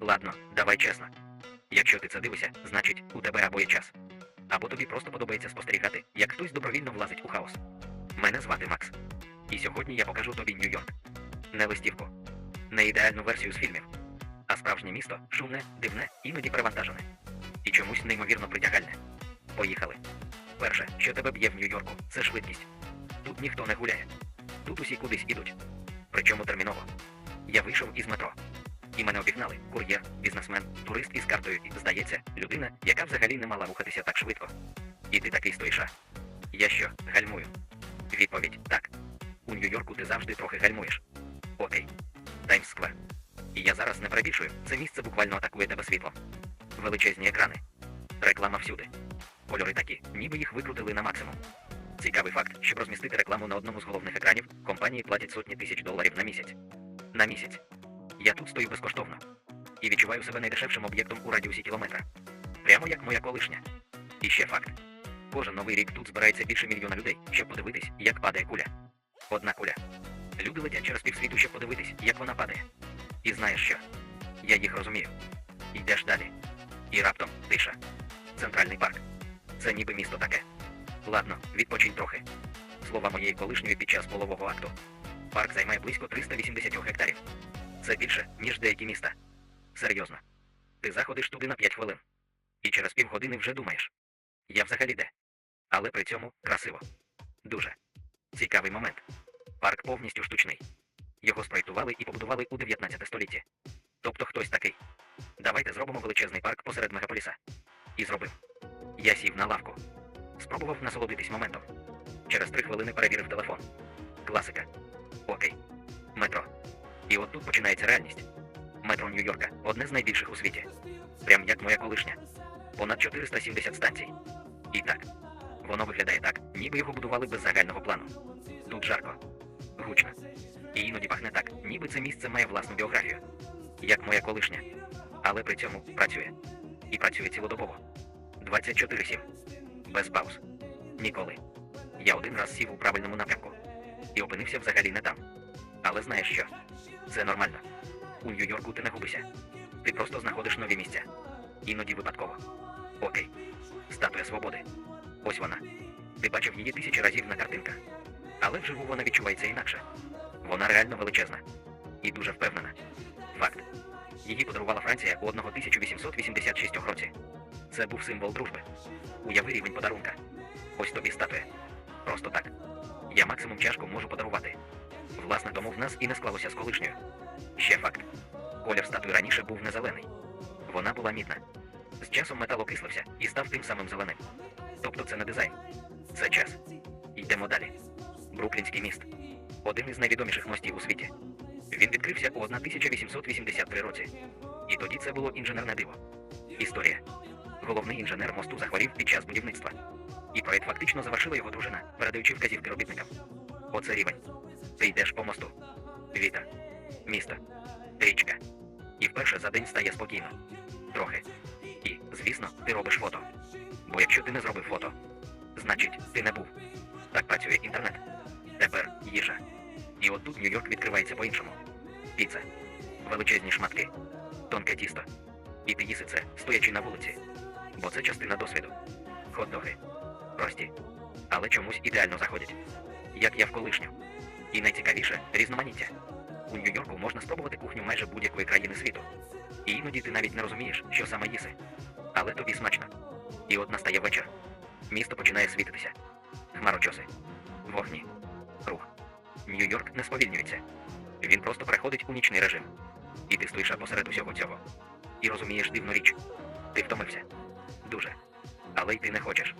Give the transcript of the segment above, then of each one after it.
Ладно, давай чесно. Якщо ти це дивишся, значить, у тебе або є час. Або тобі просто подобається спостерігати, як хтось добровільно влазить у хаос. Мене звати Макс. І сьогодні я покажу тобі Нью-Йорк. Не листівку. Не ідеальну версію з фільмів. А справжнє місто шумне, дивне, іноді перевантажене. І чомусь неймовірно притягальне. Поїхали. Перше, що тебе б'є в Нью-Йорку, це швидкість. Тут ніхто не гуляє. Тут усі кудись ідуть. Причому терміново. Я вийшов із метро. І мене обігнали кур'єр, бізнесмен, турист із картою і, здається, людина, яка взагалі не мала рухатися так швидко. І ти такий стоїш. Я що, гальмую? Відповідь – так. У Нью-Йорку ти завжди трохи гальмуєш. Окей. Таймс-сквер. І я зараз не перебільшую, це місце буквально атакує тебе світлом. Величезні екрани. Реклама всюди. Кольори такі, ніби їх викрутили на максимум. Цікавий факт, щоб розмістити рекламу на одному з головних екранів, компанії платять сотні тисяч доларів на місяць. На місяць. Я тут стою безкоштовно. І відчуваю себе найдешевшим об'єктом у радіусі кілометра. Прямо як моя колишня. І ще факт. Кожен новий рік тут збирається більше мільйона людей, щоб подивитись, як падає куля. Одна куля. Люди летять через півсвіту, щоб подивитись, як вона падає. І знаєш що? Я їх розумію. Йдеш далі. І раптом тиша. Центральний парк. Це ніби місто таке. Ладно, відпочинь трохи. Слова моєї колишньої під час полового акту. Парк займає близько 380 гектарів. Це більше, ніж деякі міста. Серйозно. Ти заходиш туди на 5 хвилин. І через півгодини вже думаєш. Я взагалі де? Але при цьому красиво. Дуже. Цікавий момент. Парк повністю штучний. Його спроєктували і побудували у 19 столітті. Тобто хтось такий. Давайте зробимо величезний парк посеред мегаполіса. І зробив. Я сів на лавку. Спробував насолодитись моментом. Через 3 хвилини перевірив телефон. Класика. Окей. Метро. І от тут починається реальність. Метро Нью-Йорка – одне з найбільших у світі. Прям як моя колишня. Понад 470 станцій. І так. Воно виглядає так, ніби його будували без загального плану. Тут жарко. Гучно. І іноді пахне так, ніби це місце має власну біографію. Як моя колишня. Але при цьому працює. І працює цілодобово. 24/7. Без пауз. Ніколи. Я один раз сів у правильному напрямку. І опинився взагалі не там. Але знаєш що? Це нормально. У Нью-Йорку ти не губишся. Ти просто знаходиш нові місця. Іноді випадково. Окей. Статуя Свободи. Ось вона. Ти бачив її тисячі разів на картинках. Але вживу вона відчувається інакше. Вона реально величезна. І дуже впевнена. Факт. Її подарувала Франція у 1886 році. Це був символ дружби. Уяви рівень подарунка. Ось тобі статуя. Просто так. Я максимум чашку можу подарувати. Власне, тому в нас і не склалося з колишньою. Ще факт. Колір статуї раніше був не зелений. Вона була мідна. З часом метал окислився і став тим самим зеленим. Тобто це не дизайн. Це час. Йдемо далі. Бруклінський міст. Один із найвідоміших мостів у світі. Він відкрився у 1883 році. І тоді це було інженерне диво. Історія. Головний інженер мосту захворів під час будівництва. І проєкт фактично завершила його дружина, передаючи вказівки робітникам. Оце рівень. Ти йдеш по мосту. Вітер. Місто. Річка. І вперше за день стає спокійно. Трохи. І, звісно, ти робиш фото. Бо якщо ти не зробив фото, значить, ти не був. Так працює інтернет. Тепер їжа. І от тут Нью-Йорк відкривається по-іншому. Піца. Величезні шматки. Тонке тісто. І ти їси це, стоячи на вулиці. Бо це частина досвіду. Хот-доги. Прості. Але чомусь ідеально заходять. Як я в колишню. І найцікавіше – різноманіття. У Нью-Йорку можна спробувати кухню майже будь-якої країни світу. І іноді ти навіть не розумієш, що саме їси. Але тобі смачно. І от настає вечір. Місто починає світитися. Хмарочоси. Вогні. Рух. Нью-Йорк не сповільнюється. Він просто переходить у нічний режим. І ти стоїш посеред усього цього. І розумієш дивну річ. Ти втомився. Дуже. Але й ти не хочеш.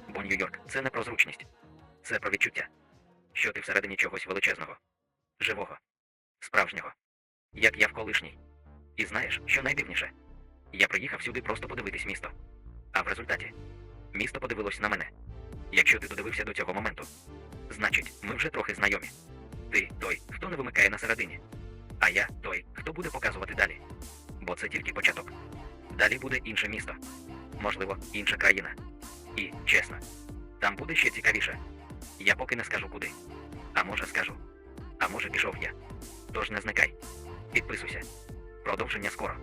Бо Нью-Йорк – це не про зручність. Це про відчуття. Що ти всередині чогось величезного. Живого. Справжнього. Як я в колишній. І знаєш, що найдивніше? Я приїхав сюди просто подивитись місто. А в результаті місто подивилось на мене. Якщо ти додивився до цього моменту, значить, ми вже трохи знайомі. Ти той, хто не вимикає на середині. А я той, хто буде показувати далі. Бо це тільки початок. Далі буде інше місто. Можливо, інша країна. І, чесно, там буде ще цікавіше. Я поки не скажу куди. А може скажу. А може пішов я. Тож не зникай. Підписуйся. Продовження скоро.